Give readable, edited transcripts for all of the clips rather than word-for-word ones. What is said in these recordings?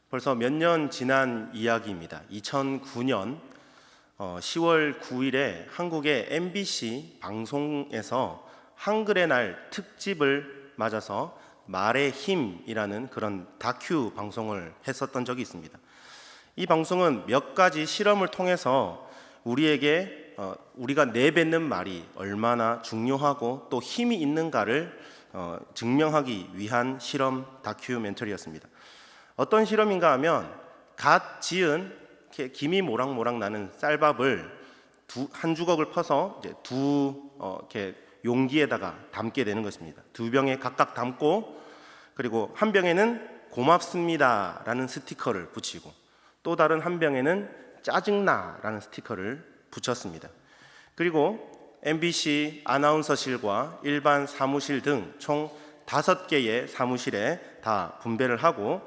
벌써 몇 년 지난 이야기입니다. 2009년 10월 9일에 한국의 MBC 방송에서 한글의 날 특집을 맞아서 말의 힘이라는 그런 다큐 방송을 했었던 적이 있습니다. 이 방송은 몇 가지 실험을 통해서 우리에게 우리가 내뱉는 말이 얼마나 중요하고 또 힘이 있는가를 증명하기 위한 실험 다큐멘터리였습니다. 어떤 실험인가 하면 갓 지은 김이 모락모락 나는 쌀밥을 한 주걱을 퍼서 이제 이렇게 용기에다가 담게 되는 것입니다. 두 병에 각각 담고, 그리고 한 병에는 고맙습니다라는 스티커를 붙이고, 또 다른 한 병에는 짜증나라는 스티커를 붙였습니다. 그리고 MBC 아나운서실과 일반 사무실 등 총 5개의 사무실에 다 분배를 하고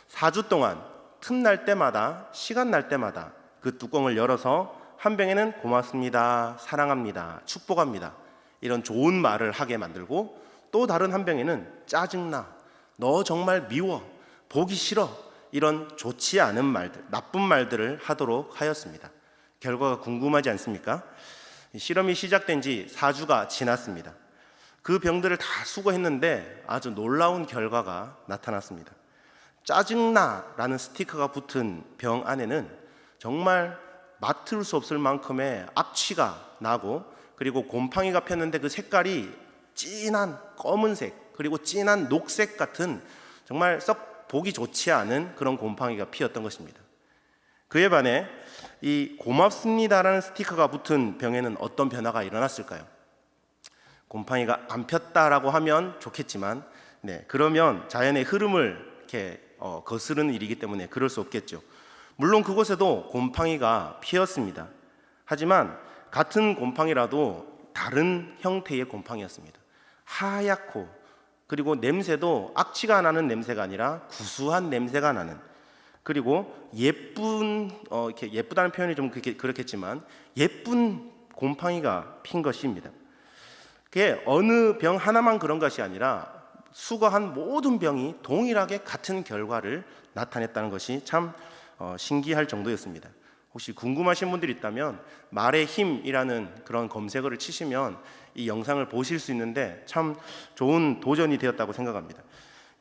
4주 동안 틈날 때마다, 시간 날 때마다 그 뚜껑을 열어서 한 병에는 고맙습니다, 사랑합니다, 축복합니다 이런 좋은 말을 하게 만들고, 또 다른 한 병에는 짜증나, 너 정말 미워, 보기 싫어 이런 좋지 않은 말들, 나쁜 말들을 하도록 하였습니다. 결과가 궁금하지 않습니까? 실험이 시작된 지 4주가 지났습니다. 그 병들을 다 수거했는데 아주 놀라운 결과가 나타났습니다. 짜증나라는 스티커가 붙은 병 안에는 정말 맡을 수 없을 만큼의 악취가 나고, 그리고 곰팡이가 폈는데 그 색깔이 진한 검은색 그리고 진한 녹색 같은 정말 썩 보기 좋지 않은 그런 곰팡이가 피었던 것입니다. 그에 반해 이 고맙습니다라는 스티커가 붙은 병에는 어떤 변화가 일어났을까요? 곰팡이가 안 폈다라고 하면 좋겠지만, 그러면 자연의 흐름을 이렇게 거스르는 일이기 때문에 그럴 수 없겠죠. 물론 그곳에도 곰팡이가 피었습니다. 하지만 같은 곰팡이라도 다른 형태의 곰팡이였습니다. 하얗고, 그리고 냄새도 악취가 나는 냄새가 아니라 구수한 냄새가 나는, 그리고 이렇게 예쁘다는 표현이 좀 그렇겠지만 예쁜 곰팡이가 핀 것입니다. 그게 어느 병 하나만 그런 것이 아니라 수거한 모든 병이 동일하게 같은 결과를 나타냈다는 것이 참 신기할 정도였습니다. 혹시 궁금하신 분들이 있다면 말의 힘이라는 그런 검색어를 치시면 이 영상을 보실 수 있는데 참 좋은 도전이 되었다고 생각합니다.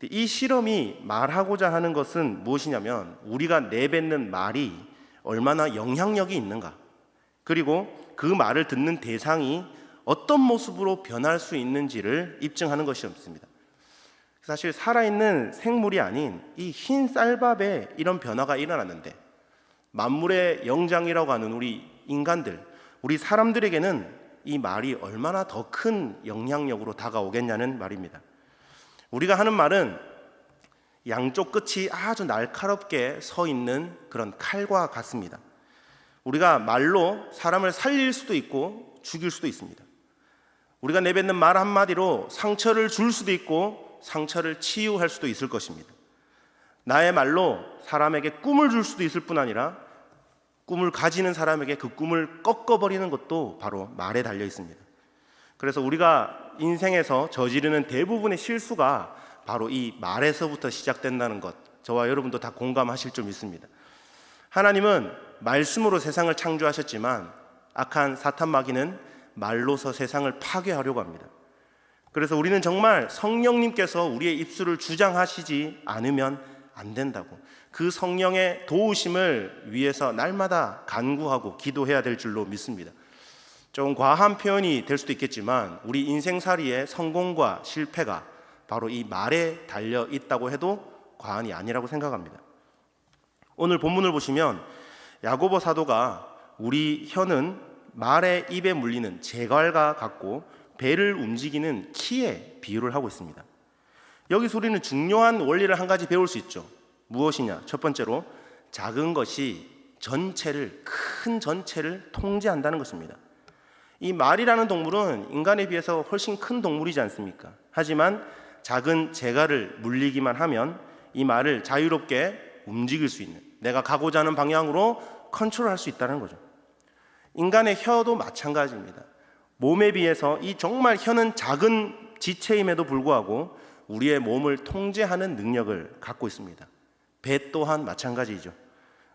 이 실험이 말하고자 하는 것은 무엇이냐면, 우리가 내뱉는 말이 얼마나 영향력이 있는가, 그리고 그 말을 듣는 대상이 어떤 모습으로 변할 수 있는지를 입증하는 것이었습니다. 사실 살아있는 생물이 아닌 이 흰 쌀밥에 이런 변화가 일어났는데, 만물의 영장이라고 하는 우리 인간들, 우리 사람들에게는 이 말이 얼마나 더 큰 영향력으로 다가오겠냐는 말입니다. 우리가 하는 말은 양쪽 끝이 아주 날카롭게 서 있는 그런 칼과 같습니다. 우리가 말로 사람을 살릴 수도 있고 죽일 수도 있습니다. 우리가 내뱉는 말 한마디로 상처를 줄 수도 있고 상처를 치유할 수도 있을 것입니다. 나의 말로 사람에게 꿈을 줄 수도 있을 뿐 아니라 꿈을 가지는 사람에게 그 꿈을 꺾어버리는 것도 바로 말에 달려 있습니다. 그래서 우리가 인생에서 저지르는 대부분의 실수가 바로 이 말에서부터 시작된다는 것, 저와 여러분도 다 공감하실 줄 믿습니다. 하나님은 말씀으로 세상을 창조하셨지만 악한 사탄 마귀는 말로서 세상을 파괴하려고 합니다. 그래서 우리는 정말 성령님께서 우리의 입술을 주장하시지 않으면 안 된다고, 그 성령의 도우심을 위해서 날마다 간구하고 기도해야 될 줄로 믿습니다. 좀 과한 표현이 될 수도 있겠지만 우리 인생살이의 성공과 실패가 바로 이 말에 달려 있다고 해도 과언이 아니라고 생각합니다. 오늘 본문을 보시면 야고보 사도가 우리 혀는 말의 입에 물리는 제갈과 같고 배를 움직이는 키에 비유를 하고 있습니다. 여기서 우리는 중요한 원리를 한 가지 배울 수 있죠. 무엇이냐? 첫 번째로 작은 것이 큰 전체를 통제한다는 것입니다. 이 말이라는 동물은 인간에 비해서 훨씬 큰 동물이지 않습니까? 하지만 작은 제갈을 물리기만 하면 이 말을 자유롭게 움직일 수 있는, 내가 가고자 하는 방향으로 컨트롤할 수 있다는 거죠. 인간의 혀도 마찬가지입니다. 몸에 비해서 이 정말 혀는 작은 지체임에도 불구하고 우리의 몸을 통제하는 능력을 갖고 있습니다. 배 또한 마찬가지죠.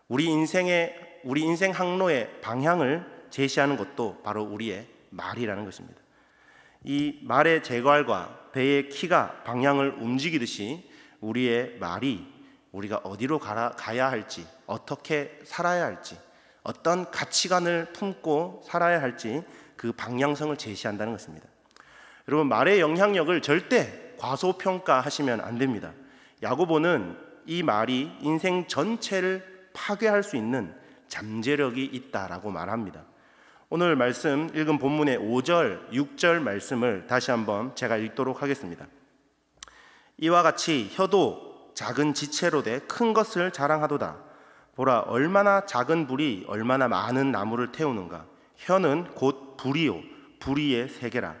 우리 인생 항로의 방향을 제시하는 것도 바로 우리의 말이라는 것입니다. 이 말의 재괄과 배의 키가 방향을 움직이듯이 우리의 말이 우리가 어디로 가야 할지, 어떻게 살아야 할지, 어떤 가치관을 품고 살아야 할지 그 방향성을 제시한다는 것입니다. 여러분, 말의 영향력을 절대 과소평가하시면 안 됩니다. 야고보는 이 말이 인생 전체를 파괴할 수 있는 잠재력이 있다라고 말합니다. 오늘 말씀 읽은 본문의 5절, 6절 말씀을 다시 한번 제가 읽도록 하겠습니다. 이와 같이 혀도 작은 지체로 돼 큰 것을 자랑하도다. 보라, 얼마나 작은 불이 얼마나 많은 나무를 태우는가. 혀는 곧 불이요 불의의 세계라.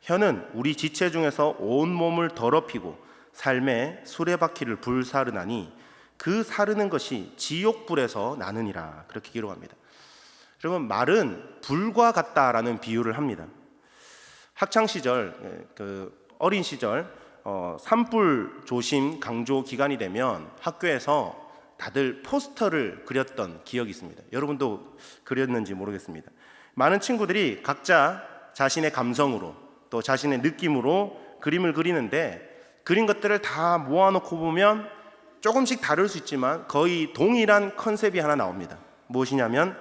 혀는 우리 지체 중에서 온 몸을 더럽히고 삶의 수레바퀴를 불사르나니 그 사르는 것이 지옥불에서 나느니라. 그렇게 기록합니다. 여러분, 말은 불과 같다라는 비유를 합니다. 학창 시절, 어린 시절 산불 조심 강조 기간이 되면 학교에서 다들 포스터를 그렸던 기억이 있습니다. 여러분도 그렸는지 모르겠습니다. 많은 친구들이 각자 자신의 감성으로 또 자신의 느낌으로 그림을 그리는데, 그린 것들을 다 모아놓고 보면 조금씩 다를 수 있지만 거의 동일한 컨셉이 하나 나옵니다. 무엇이냐면,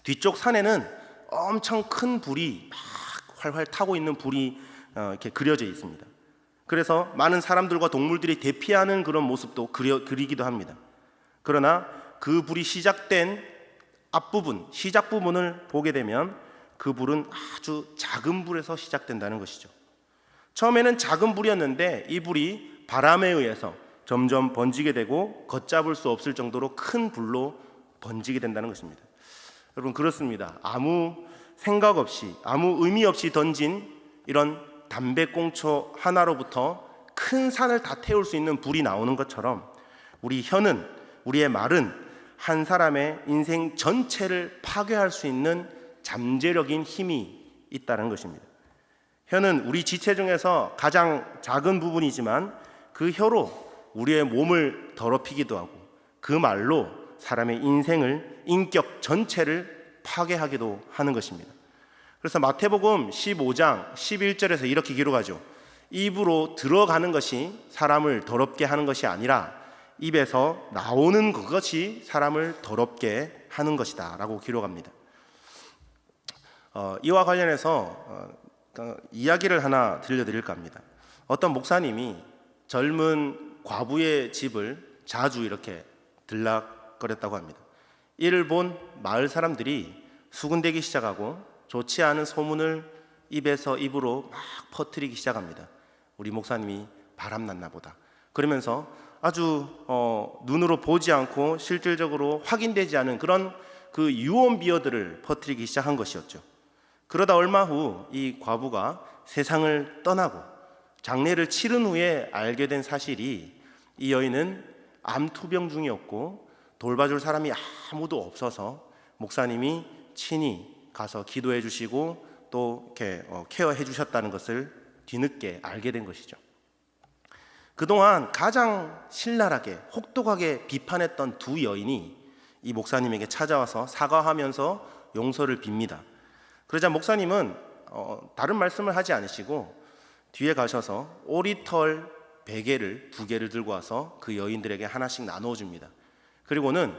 뒤쪽 산에는 엄청 큰 불이 막 활활 타고 있는 불이 이렇게 그려져 있습니다. 그래서 많은 사람들과 동물들이 대피하는 그런 모습도 그리기도 합니다. 그러나 그 불이 시작된 앞부분, 시작 부분을 보게 되면 그 불은 아주 작은 불에서 시작된다는 것이죠. 처음에는 작은 불이었는데 이 불이 바람에 의해서 점점 번지게 되고 걷잡을 수 없을 정도로 큰 불로 번지게 된다는 것입니다. 여러분, 그렇습니다. 아무 생각 없이, 아무 의미 없이 던진 이런 담배꽁초 하나로부터 큰 산을 다 태울 수 있는 불이 나오는 것처럼 우리 혀는, 우리의 말은 한 사람의 인생 전체를 파괴할 수 있는 잠재력인 힘이 있다는 것입니다. 혀는 우리 지체 중에서 가장 작은 부분이지만 그 혀로 우리의 몸을 더럽히기도 하고 그 말로 사람의 인생을, 인격 전체를 파괴하기도 하는 것입니다. 그래서 마태복음 15장 11절에서 이렇게 기록하죠. 입으로 들어가는 것이 사람을 더럽게 하는 것이 아니라 입에서 나오는 그것이 사람을 더럽게 하는 것이다 라고 기록합니다. 이와 관련해서 이야기를 하나 들려드릴까 합니다. 어떤 목사님이 젊은 과부의 집을 자주 이렇게 들락거렸다고 합니다. 이를 본 마을 사람들이 수군대기 시작하고 좋지 않은 소문을 입에서 입으로 막 퍼뜨리기 시작합니다. 우리 목사님이 바람났나 보다. 그러면서 아주 눈으로 보지 않고 실질적으로 확인되지 않은 그런 그 유언 비어들을 퍼뜨리기 시작한 것이었죠. 그러다 얼마 후 이 과부가 세상을 떠나고 장례를 치른 후에 알게 된 사실이, 이 여인은 암투병 중이었고 돌봐줄 사람이 아무도 없어서 목사님이 친히 가서 기도해 주시고 또 이렇게 케어해 주셨다는 것을 뒤늦게 알게 된 것이죠. 그동안 가장 신랄하게 혹독하게 비판했던 두 여인이 이 목사님에게 찾아와서 사과하면서 용서를 빕니다. 그러자 목사님은 다른 말씀을 하지 않으시고 뒤에 가셔서 오리털 베개를 2개를 들고 와서 그 여인들에게 하나씩 나누어 줍니다. 그리고는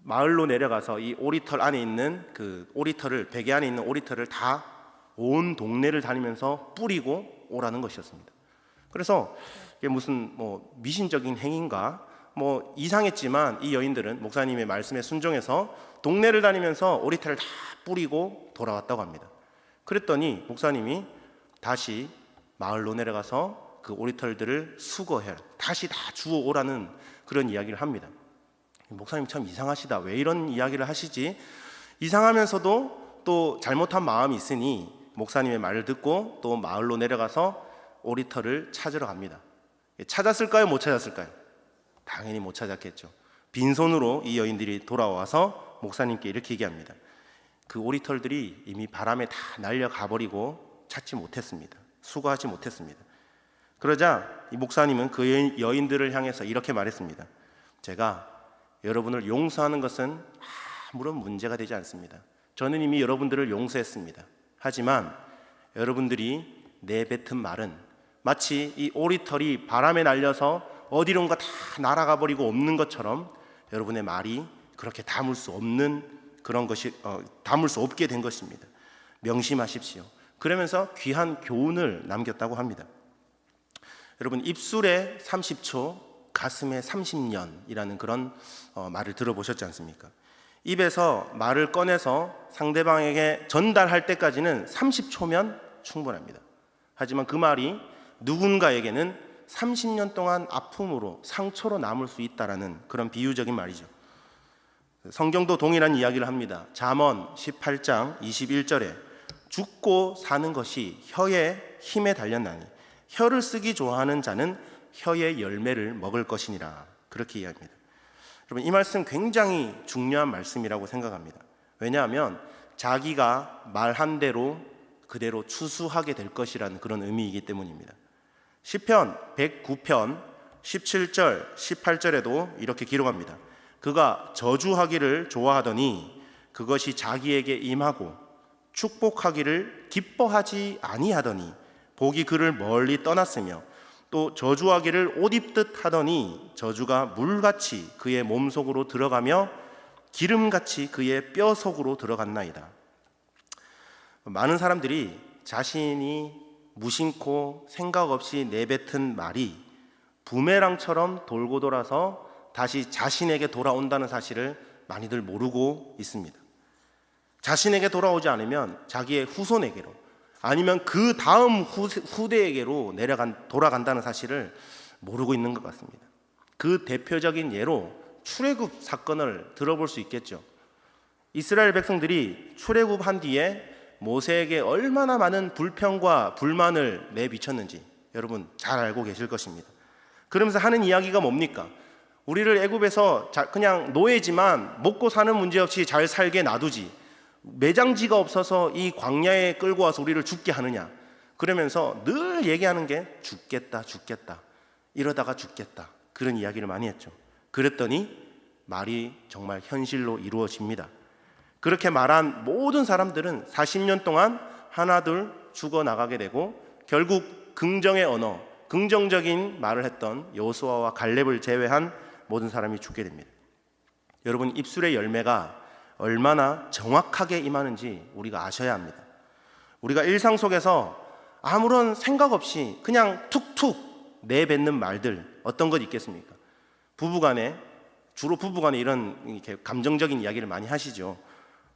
마을로 내려가서 이 오리털 안에 있는 그 오리털을, 베개 안에 있는 오리털을 다 온 동네를 다니면서 뿌리고 오라는 것이었습니다. 그래서 이게 무슨 미신적인 행위인가 이상했지만 이 여인들은 목사님의 말씀에 순종해서 동네를 다니면서 오리털을 다 뿌리고 돌아왔다고 합니다. 그랬더니 목사님이 다시 마을로 내려가서 그 오리털들을 수거해 다시 다 주워 오라는 그런 이야기를 합니다. 목사님 참 이상하시다. 왜 이런 이야기를 하시지? 이상하면서도 또 잘못한 마음이 있으니 목사님의 말을 듣고 또 마을로 내려가서 오리털을 찾으러 갑니다. 찾았을까요? 못 찾았을까요? 당연히 못 찾았겠죠. 빈손으로 이 여인들이 돌아와서 목사님께 이렇게 얘기합니다. 그 오리털들이 이미 바람에 다 날려가 버리고 찾지 못했습니다. 수거하지 못했습니다. 그러자 이 목사님은 그 여인들을 향해서 이렇게 말했습니다. 제가 여러분을 용서하는 것은 아무런 문제가 되지 않습니다. 저는 이미 여러분들을 용서했습니다. 하지만 여러분들이 내뱉은 말은 마치 이 오리털이 바람에 날려서 어디론가 다 날아가 버리고 없는 것처럼 여러분의 말이 그렇게 담을 수 없는 그런 것이 담을 수 없게 된 것입니다. 명심하십시오. 그러면서 귀한 교훈을 남겼다고 합니다. 여러분, 입술에 30초, 가슴에 30년이라는 그런 말을 들어보셨지 않습니까? 입에서 말을 꺼내서 상대방에게 전달할 때까지는 30초면 충분합니다. 하지만 그 말이 누군가에게는 30년 동안 아픔으로 상처로 남을 수 있다라는 그런 비유적인 말이죠. 성경도 동일한 이야기를 합니다. 잠언 18장 21절에 죽고 사는 것이 혀의 힘에 달렸나니 혀를 쓰기 좋아하는 자는 혀의 열매를 먹을 것이니라. 그렇게 이야기합니다. 여러분, 이 말씀 굉장히 중요한 말씀이라고 생각합니다. 왜냐하면 자기가 말한 대로 그대로 추수하게 될 것이라는 그런 의미이기 때문입니다. 시편 109편 17절 18절에도 이렇게 기록합니다. 그가 저주하기를 좋아하더니 그것이 자기에게 임하고 축복하기를 기뻐하지 아니하더니 복이 그를 멀리 떠났으며 또 저주하기를 옷 입듯 하더니 저주가 물같이 그의 몸속으로 들어가며 기름같이 그의 뼈 속으로 들어갔나이다. 많은 사람들이 자신이 무심코 생각 없이 내뱉은 말이 부메랑처럼 돌고 돌아서 다시 자신에게 돌아온다는 사실을 많이들 모르고 있습니다. 자신에게 돌아오지 않으면 자기의 후손에게로 아니면 그 다음 후대에게로 돌아간다는 사실을 모르고 있는 것 같습니다. 그 대표적인 예로 출애굽 사건을 들어볼 수 있겠죠. 이스라엘 백성들이 출애굽한 뒤에 모세에게 얼마나 많은 불평과 불만을 내비쳤는지 여러분 잘 알고 계실 것입니다. 그러면서 하는 이야기가 뭡니까? 우리를 애굽에서 그냥 노예지만 먹고 사는 문제 없이 잘 살게 놔두지 매장지가 없어서 이 광야에 끌고 와서 우리를 죽게 하느냐. 그러면서 늘 얘기하는 게 죽겠다 이러다가 죽겠다, 그런 이야기를 많이 했죠. 그랬더니 말이 정말 현실로 이루어집니다. 그렇게 말한 모든 사람들은 40년 동안 하나둘 죽어나가게 되고 결국 긍정의 언어, 긍정적인 말을 했던 여호수아와 갈렙을 제외한 모든 사람이 죽게 됩니다. 여러분, 입술의 열매가 얼마나 정확하게 임하는지 우리가 아셔야 합니다. 우리가 일상 속에서 아무런 생각 없이 그냥 툭툭 내뱉는 말들 어떤 것 있겠습니까? 주로 부부간에 이런 이렇게 감정적인 이야기를 많이 하시죠.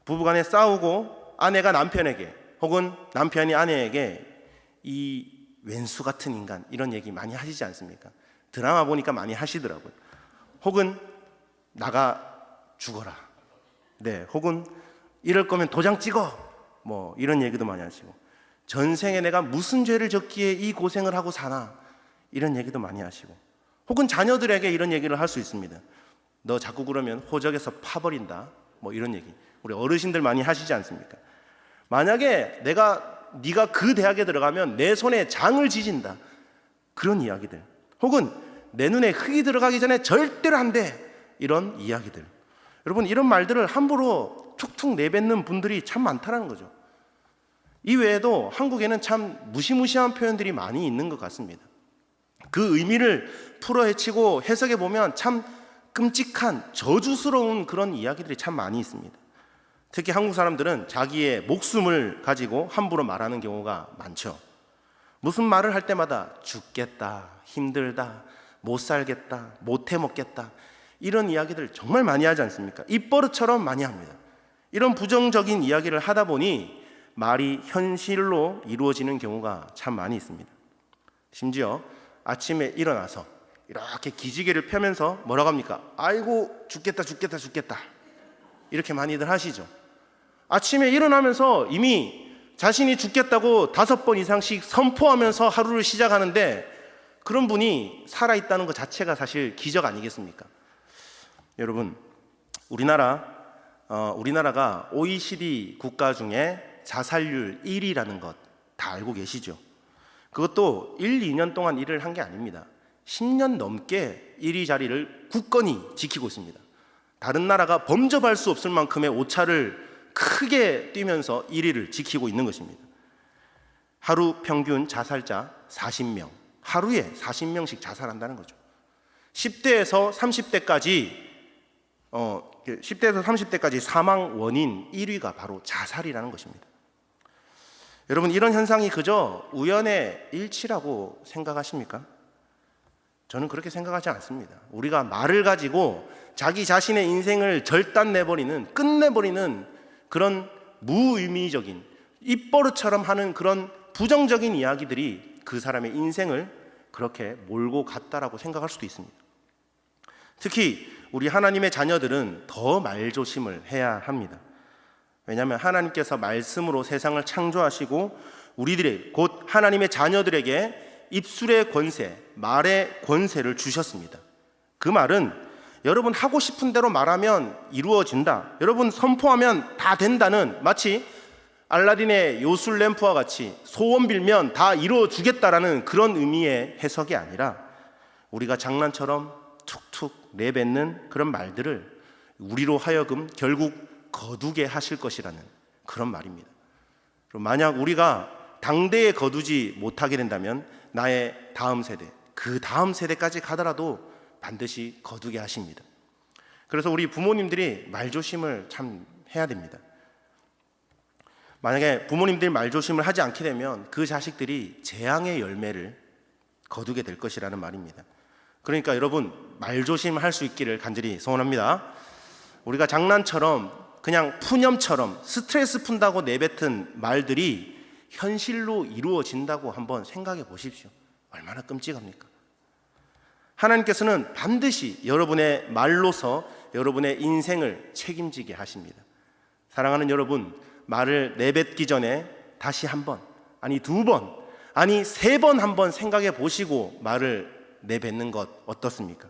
부부간에 싸우고 아내가 남편에게 혹은 남편이 아내에게 이 왼수 같은 인간 이런 얘기 많이 하시지 않습니까? 드라마 보니까 많이 하시더라고요. 혹은 나가 죽어라. 네, 혹은 이럴 거면 도장 찍어. 뭐 이런 얘기도 많이 하시고, 전생에 내가 무슨 죄를 졌기에 이 고생을 하고 사나, 이런 얘기도 많이 하시고, 혹은 자녀들에게 이런 얘기를 할 수 있습니다. 너 자꾸 그러면 호적에서 파버린다. 뭐 이런 얘기 우리 어르신들 많이 하시지 않습니까? 만약에 네가 그 대학에 들어가면 내 손에 장을 지진다, 그런 이야기들, 혹은 내 눈에 흙이 들어가기 전에 절대로 안 돼, 이런 이야기들. 여러분, 이런 말들을 함부로 툭툭 내뱉는 분들이 참 많다는 거죠. 이 외에도 한국에는 참 무시무시한 표현들이 많이 있는 것 같습니다. 그 의미를 풀어헤치고 해석해 보면 참 끔찍한 저주스러운 그런 이야기들이 참 많이 있습니다. 특히 한국 사람들은 자기의 목숨을 가지고 함부로 말하는 경우가 많죠. 무슨 말을 할 때마다 죽겠다, 힘들다, 못 살겠다, 못 해먹겠다, 이런 이야기들 정말 많이 하지 않습니까? 입버릇처럼 많이 합니다. 이런 부정적인 이야기를 하다 보니 말이 현실로 이루어지는 경우가 참 많이 있습니다. 심지어 아침에 일어나서 이렇게 기지개를 펴면서 뭐라고 합니까? 아이고 죽겠다 이렇게 많이들 하시죠. 아침에 일어나면서 이미 자신이 죽겠다고 5번 이상씩 선포하면서 하루를 시작하는데, 그런 분이 살아있다는 것 자체가 사실 기적 아니겠습니까? 여러분, 우리나라가 OECD 국가 중에 자살률 1위라는 것 다 알고 계시죠? 그것도 1, 2년 동안 일을 한 게 아닙니다. 10년 넘게 1위 자리를 굳건히 지키고 있습니다. 다른 나라가 범접할 수 없을 만큼의 오차를 크게 뛰면서 1위를 지키고 있는 것입니다. 하루 평균 자살자 40명, 하루에 40명씩 자살한다는 거죠. 10대에서 30대까지 사망 원인 1위가 바로 자살이라는 것입니다. 여러분, 이런 현상이 그저 우연의 일치라고 생각하십니까? 저는 그렇게 생각하지 않습니다. 우리가 말을 가지고 자기 자신의 인생을 절단내버리는, 끝내버리는 그런 무의미적인 입버릇처럼 하는 그런 부정적인 이야기들이 그 사람의 인생을 그렇게 몰고 갔다라고 생각할 수도 있습니다. 특히 우리 하나님의 자녀들은 더 말조심을 해야 합니다. 왜냐하면 하나님께서 말씀으로 세상을 창조하시고 우리들의 곧 하나님의 자녀들에게 입술의 권세, 말의 권세를 주셨습니다. 그 말은 여러분 하고 싶은 대로 말하면 이루어진다, 여러분 선포하면 다 된다는, 마치 알라딘의 요술 램프와 같이 소원 빌면 다 이루어주겠다라는 그런 의미의 해석이 아니라 우리가 장난처럼 툭툭 내뱉는 그런 말들을 우리로 하여금 결국 거두게 하실 것이라는 그런 말입니다. 만약 우리가 당대에 거두지 못하게 된다면 나의 다음 세대, 그 다음 세대까지 가더라도 반드시 거두게 하십니다. 그래서 우리 부모님들이 말조심을 참 해야 됩니다. 만약에 부모님들이 말조심을 하지 않게 되면 그 자식들이 재앙의 열매를 거두게 될 것이라는 말입니다. 그러니까 여러분, 말조심할 수 있기를 간절히 소원합니다. 우리가 장난처럼 그냥 푸념처럼 스트레스 푼다고 내뱉은 말들이 현실로 이루어진다고 한번 생각해 보십시오. 얼마나 끔찍합니까? 하나님께서는 반드시 여러분의 말로서 여러분의 인생을 책임지게 하십니다. 사랑하는 여러분, 말을 내뱉기 전에 다시 한 번, 아니 2번, 아니 3번 한번 생각해 보시고 말을 내뱉는 것 어떻습니까?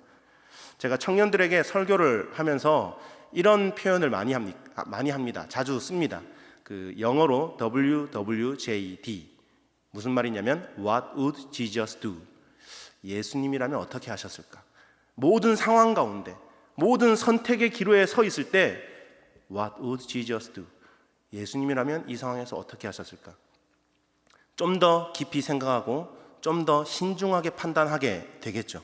제가 청년들에게 설교를 하면서 이런 표현을 많이 합니다. 자주 씁니다. 그 영어로 WWJD, 무슨 말이냐면 What would Jesus do? 예수님이라면 어떻게 하셨을까? 모든 상황 가운데, 모든 선택의 기로에 서 있을 때 What would Jesus do? 예수님이라면 이 상황에서 어떻게 하셨을까? 좀 더 깊이 생각하고 좀 더 신중하게 판단하게 되겠죠.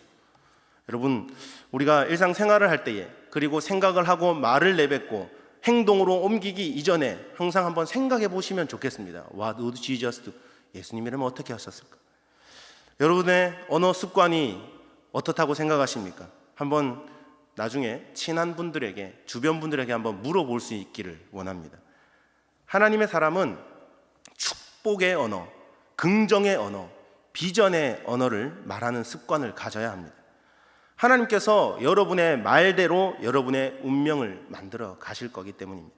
여러분, 우리가 일상생활을 할 때에, 그리고 생각을 하고 말을 내뱉고 행동으로 옮기기 이전에 항상 한번 생각해 보시면 좋겠습니다. What would Jesus do? 예수님이라면 어떻게 하셨을까? 여러분의 언어 습관이 어떻다고 생각하십니까? 한번 나중에 친한 분들에게, 주변 분들에게 한번 물어볼 수 있기를 원합니다. 하나님의 사람은 축복의 언어, 긍정의 언어, 비전의 언어를 말하는 습관을 가져야 합니다. 하나님께서 여러분의 말대로 여러분의 운명을 만들어 가실 거기 때문입니다.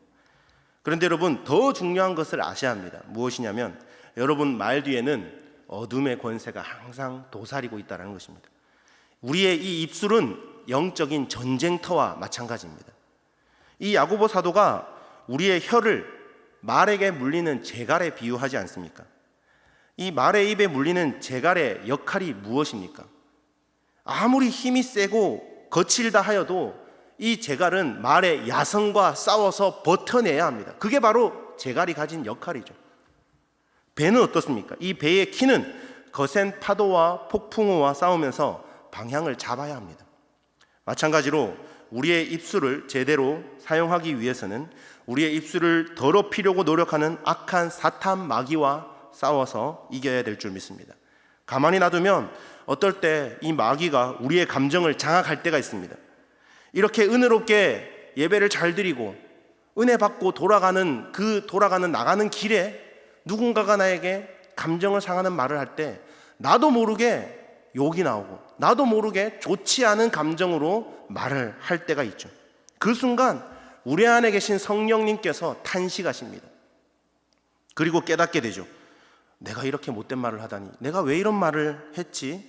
그런데 여러분, 더 중요한 것을 아셔야 합니다. 무엇이냐면 여러분 말 뒤에는 어둠의 권세가 항상 도사리고 있다는 것입니다. 우리의 이 입술은 영적인 전쟁터와 마찬가지입니다. 이 야고보 사도가 우리의 혀를 말에게 물리는 재갈에 비유하지 않습니까? 이 말의 입에 물리는 재갈의 역할이 무엇입니까? 아무리 힘이 세고 거칠다 하여도 이 재갈은 말의 야성과 싸워서 버텨내야 합니다. 그게 바로 재갈이 가진 역할이죠. 배는 어떻습니까? 이 배의 키는 거센 파도와 폭풍우와 싸우면서 방향을 잡아야 합니다. 마찬가지로 우리의 입술을 제대로 사용하기 위해서는 우리의 입술을 더럽히려고 노력하는 악한 사탄 마귀와 싸워서 이겨야 될 줄 믿습니다. 가만히 놔두면 어떨 때 이 마귀가 우리의 감정을 장악할 때가 있습니다. 이렇게 은혜롭게 예배를 잘 드리고 은혜 받고 나가는 길에 누군가가 나에게 감정을 상하는 말을 할 때 나도 모르게 욕이 나오고 나도 모르게 좋지 않은 감정으로 말을 할 때가 있죠. 그 순간 우리 안에 계신 성령님께서 탄식하십니다. 그리고 깨닫게 되죠. 내가 이렇게 못된 말을 하다니, 내가 왜 이런 말을 했지?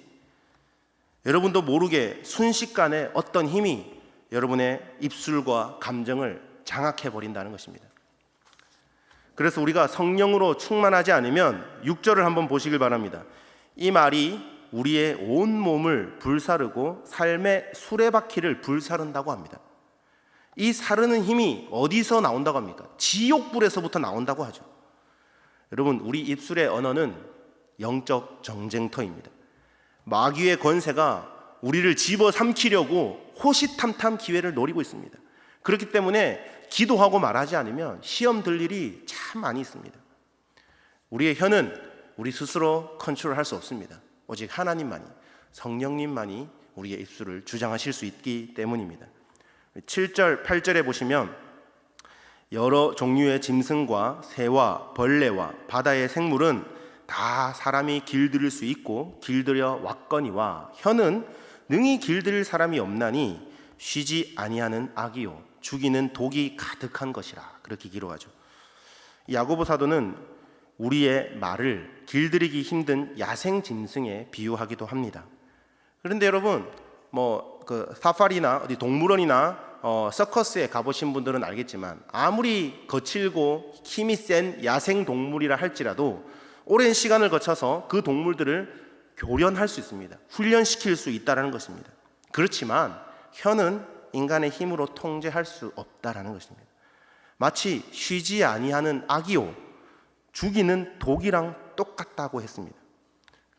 여러분도 모르게 순식간에 어떤 힘이 여러분의 입술과 감정을 장악해버린다는 것입니다. 그래서 우리가 성령으로 충만하지 않으면 6절을 한번 보시길 바랍니다. 이 말이 우리의 온 몸을 불사르고 삶의 수레바퀴를 불사른다고 합니다. 이 사르는 힘이 어디서 나온다고 합니까? 지옥불에서부터 나온다고 하죠. 여러분, 우리 입술의 언어는 영적 정쟁터입니다. 마귀의 권세가 우리를 집어삼키려고 호시탐탐 기회를 노리고 있습니다. 그렇기 때문에 기도하고 말하지 않으면 시험 들 일이 참 많이 있습니다. 우리의 혀는 우리 스스로 컨트롤할 수 없습니다. 오직 하나님만이, 성령님만이 우리의 입술을 주장하실 수 있기 때문입니다. 7절, 8절에 보시면 여러 종류의 짐승과 새와 벌레와 바다의 생물은 다 사람이 길들일 수 있고 길들여 왔거니와 혀는 능히 길들일 사람이 없나니 쉬지 아니하는 악이요 죽이는 독이 가득한 것이라. 그렇게 기록하죠. 야고보 사도는 우리의 말을 길들이기 힘든 야생 짐승에 비유하기도 합니다. 그런데 여러분, 사파리나 어디 동물원이나 서커스에 가보신 분들은 알겠지만 아무리 거칠고 힘이 센 야생 동물이라 할지라도 오랜 시간을 거쳐서 그 동물들을 교련할 수 있습니다. 훈련시킬 수 있다는 것입니다. 그렇지만 혀는 인간의 힘으로 통제할 수 없다는 것입니다. 마치 쉬지 아니하는 악이요 죽이는 독이랑 똑같다고 했습니다.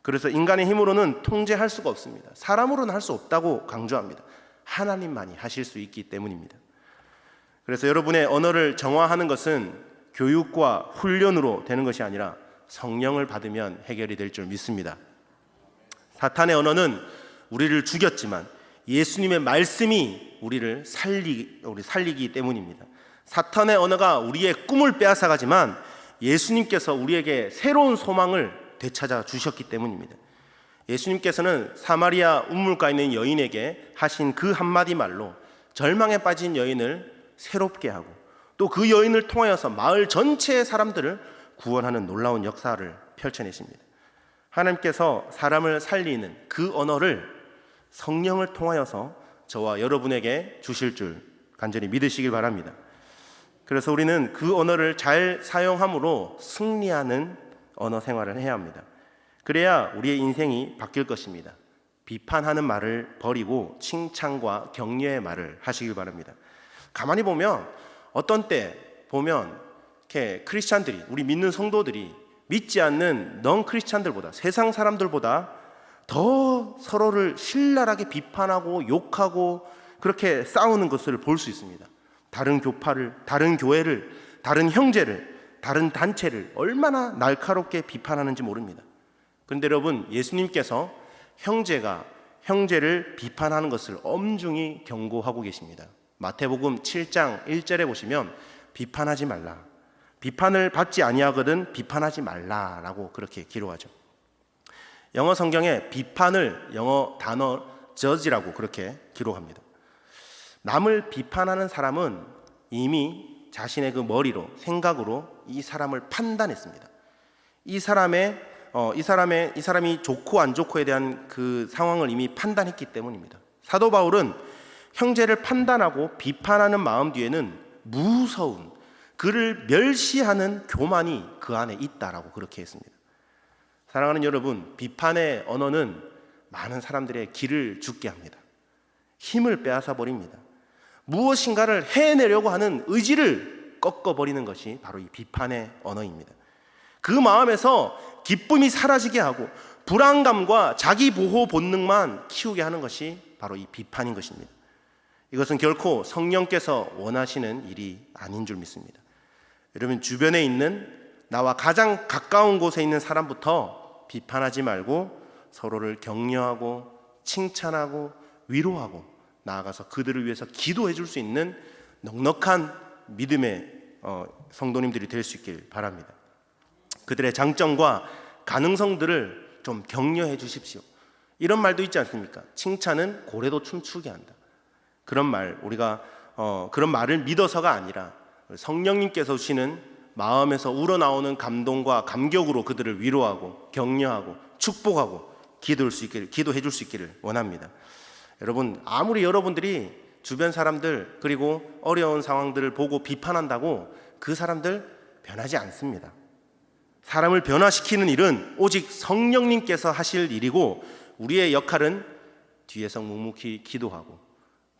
그래서 인간의 힘으로는 통제할 수가 없습니다. 사람으로는 할 수 없다고 강조합니다. 하나님만이 하실 수 있기 때문입니다. 그래서 여러분의 언어를 정화하는 것은 교육과 훈련으로 되는 것이 아니라 성령을 받으면 해결이 될 줄 믿습니다. 사탄의 언어는 우리를 죽였지만 예수님의 말씀이 우리를 살리기 때문입니다. 사탄의 언어가 우리의 꿈을 빼앗아가지만 예수님께서 우리에게 새로운 소망을 되찾아 주셨기 때문입니다. 예수님께서는 사마리아 우물가에 있는 여인에게 하신 그 한마디 말로 절망에 빠진 여인을 새롭게 하고 또 그 여인을 통하여서 마을 전체의 사람들을 구원하는 놀라운 역사를 펼쳐내십니다. 하나님께서 사람을 살리는 그 언어를 성령을 통하여서 저와 여러분에게 주실 줄 간절히 믿으시길 바랍니다. 그래서 우리는 그 언어를 잘 사용함으로 승리하는 언어 생활을 해야 합니다. 그래야 우리의 인생이 바뀔 것입니다. 비판하는 말을 버리고 칭찬과 격려의 말을 하시길 바랍니다. 가만히 보면 어떤 때 보면 이렇게 크리스찬들이, 우리 믿는 성도들이 믿지 않는 넌 크리스찬들보다, 세상 사람들보다 더 서로를 신랄하게 비판하고 욕하고 그렇게 싸우는 것을 볼 수 있습니다. 다른 교파를, 다른 교회를, 다른 형제를, 다른 단체를 얼마나 날카롭게 비판하는지 모릅니다. 그런데 여러분, 예수님께서 형제가 형제를 비판하는 것을 엄중히 경고하고 계십니다. 마태복음 7장 1절에 보시면 비판하지 말라, 비판을 받지 아니하거든 비판하지 말라라고 그렇게 기록하죠. 영어 성경에 비판을 영어 단어 judge라고 그렇게 기록합니다. 남을 비판하는 사람은 이미 자신의 그 머리로, 생각으로 이 사람을 판단했습니다. 이 사람이 좋고 안 좋고에 대한 그 상황을 이미 판단했기 때문입니다. 사도 바울은 형제를 판단하고 비판하는 마음 뒤에는 무서운, 그를 멸시하는 교만이 그 안에 있다라고 그렇게 했습니다. 사랑하는 여러분, 비판의 언어는 많은 사람들의 길을 죽게 합니다. 힘을 빼앗아 버립니다. 무엇인가를 해내려고 하는 의지를 꺾어버리는 것이 바로 이 비판의 언어입니다. 그 마음에서 기쁨이 사라지게 하고 불안감과 자기 보호 본능만 키우게 하는 것이 바로 이 비판인 것입니다. 이것은 결코 성령께서 원하시는 일이 아닌 줄 믿습니다. 여러분, 주변에 있는 나와 가장 가까운 곳에 있는 사람부터 비판하지 말고 서로를 격려하고 칭찬하고 위로하고 나아가서 그들을 위해서 기도해 줄 수 있는 넉넉한 믿음의 성도님들이 될 수 있길 바랍니다. 그들의 장점과 가능성들을 좀 격려해 주십시오. 이런 말도 있지 않습니까? 칭찬은 고래도 춤추게 한다. 그런 말, 우리가 그런 말을 믿어서가 아니라 성령님께서 주시는 마음에서 우러나오는 감동과 감격으로 그들을 위로하고 격려하고 축복하고 기도해 줄 수 있기를 원합니다. 여러분, 아무리 여러분들이 주변 사람들 그리고 어려운 상황들을 보고 비판한다고 그 사람들 변하지 않습니다. 사람을 변화시키는 일은 오직 성령님께서 하실 일이고, 우리의 역할은 뒤에서 묵묵히 기도하고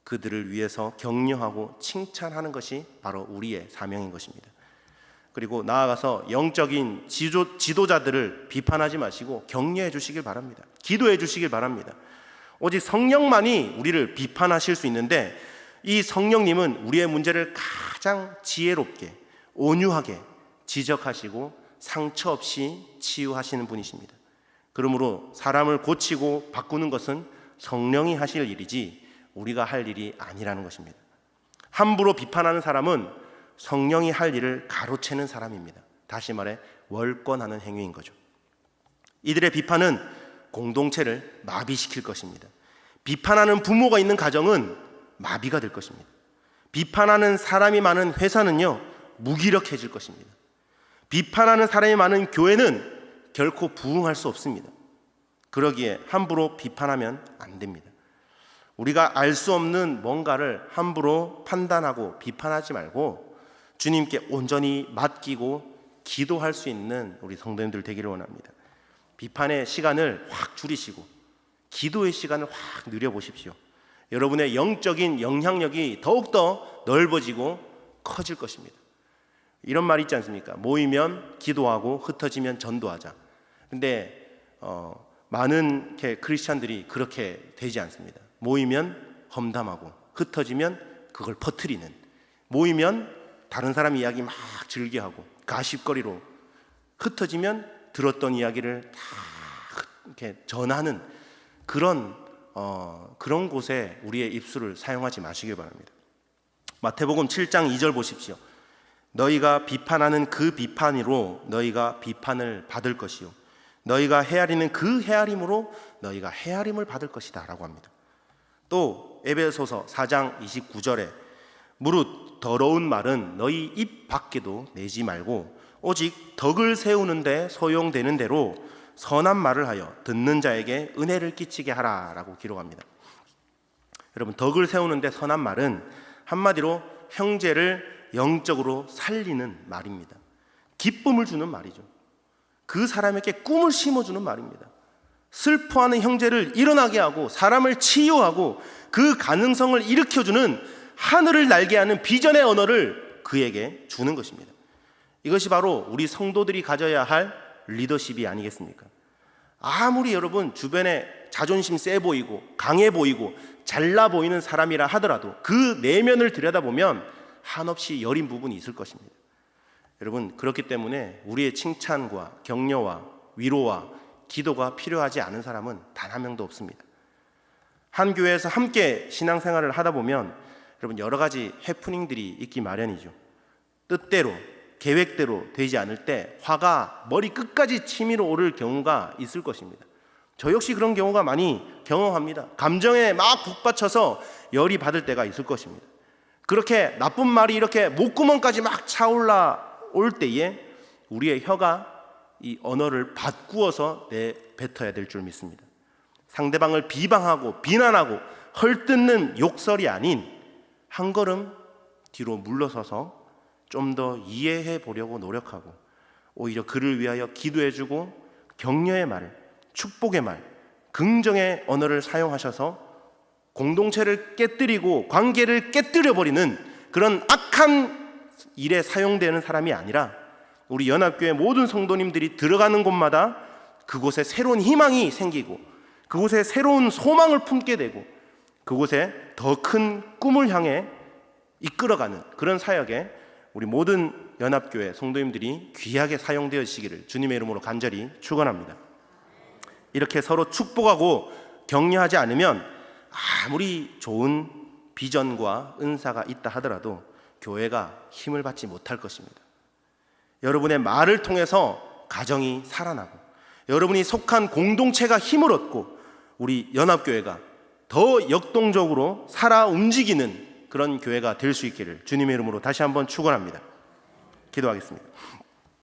그들을 위해서 격려하고 칭찬하는 것이 바로 우리의 사명인 것입니다. 그리고 나아가서 영적인 지도자들을 비판하지 마시고 격려해 주시길 바랍니다. 기도해 주시길 바랍니다. 오직 성령만이 우리를 비판하실 수 있는데, 이 성령님은 우리의 문제를 가장 지혜롭게 온유하게 지적하시고 상처 없이 치유하시는 분이십니다. 그러므로 사람을 고치고 바꾸는 것은 성령이 하실 일이지 우리가 할 일이 아니라는 것입니다. 함부로 비판하는 사람은 성령이 할 일을 가로채는 사람입니다. 다시 말해 월권하는 행위인 거죠. 이들의 비판은 공동체를 마비시킬 것입니다. 비판하는 부모가 있는 가정은 마비가 될 것입니다. 비판하는 사람이 많은 회사는요, 무기력해질 것입니다. 비판하는 사람이 많은 교회는 결코 부흥할 수 없습니다. 그러기에 함부로 비판하면 안 됩니다. 우리가 알 수 없는 뭔가를 함부로 판단하고 비판하지 말고 주님께 온전히 맡기고 기도할 수 있는 우리 성도님들 되기를 원합니다. 비판의 시간을 확 줄이시고 기도의 시간을 확 늘려보십시오. 여러분의 영적인 영향력이 더욱더 넓어지고 커질 것입니다. 이런 말 있지 않습니까? 모이면 기도하고 흩어지면 전도하자. 근데 많은 크리스찬들이 그렇게 되지 않습니다. 모이면 험담하고 흩어지면 그걸 퍼뜨리는, 모이면 다른 사람 이야기 막 즐겨하고 가십거리로, 흩어지면 들었던 이야기를 다 이렇게 전하는 그런 곳에 우리의 입술을 사용하지 마시길 바랍니다. 마태복음 7장 2절 보십시오. 너희가 비판하는 그 비판으로 너희가 비판을 받을 것이요 너희가 헤아리는 그 헤아림으로 너희가 헤아림을 받을 것이다 라고 합니다. 또 에베소서 4장 29절에 무릇 더러운 말은 너희 입 밖에도 내지 말고 오직 덕을 세우는데 소용되는 대로 선한 말을 하여 듣는 자에게 은혜를 끼치게 하라 라고 기록합니다. 여러분, 덕을 세우는데 선한 말은 한마디로 형제를 영적으로 살리는 말입니다. 기쁨을 주는 말이죠. 그 사람에게 꿈을 심어주는 말입니다. 슬퍼하는 형제를 일어나게 하고 사람을 치유하고 그 가능성을 일으켜주는, 하늘을 날게 하는 비전의 언어를 그에게 주는 것입니다. 이것이 바로 우리 성도들이 가져야 할 리더십이 아니겠습니까? 아무리 여러분 주변에 자존심 세 보이고 강해 보이고 잘나 보이는 사람이라 하더라도 그 내면을 들여다보면 한없이 여린 부분이 있을 것입니다. 여러분, 그렇기 때문에 우리의 칭찬과 격려와 위로와 기도가 필요하지 않은 사람은 단 한 명도 없습니다. 한 교회에서 함께 신앙생활을 하다 보면 여러분, 여러 가지 해프닝들이 있기 마련이죠. 뜻대로 계획대로 되지 않을 때 화가 머리 끝까지 치밀어 오를 경우가 있을 것입니다. 저 역시 그런 경우가 많이 경험합니다. 감정에 막 북받쳐서 열이 받을 때가 있을 것입니다. 그렇게 나쁜 말이 이렇게 목구멍까지 막 차올라 올 때에 우리의 혀가 이 언어를 바꾸어서 내뱉어야 될 줄 믿습니다. 상대방을 비방하고 비난하고 헐뜯는 욕설이 아닌 한 걸음 뒤로 물러서서 좀 더 이해해 보려고 노력하고 오히려 그를 위하여 기도해주고 격려의 말, 축복의 말, 긍정의 언어를 사용하셔서 공동체를 깨뜨리고 관계를 깨뜨려버리는 그런 악한 일에 사용되는 사람이 아니라 우리 연합교회 모든 성도님들이 들어가는 곳마다 그곳에 새로운 희망이 생기고 그곳에 새로운 소망을 품게 되고 그곳에 더 큰 꿈을 향해 이끌어가는 그런 사역에 우리 모든 연합교회 성도님들이 귀하게 사용되어지시기를 주님의 이름으로 간절히 축원합니다. 이렇게 서로 축복하고 격려하지 않으면 아무리 좋은 비전과 은사가 있다 하더라도 교회가 힘을 받지 못할 것입니다. 여러분의 말을 통해서 가정이 살아나고 여러분이 속한 공동체가 힘을 얻고 우리 연합교회가 더 역동적으로 살아 움직이는 그런 교회가 될 수 있기를 주님의 이름으로 다시 한번 축원합니다. 기도하겠습니다.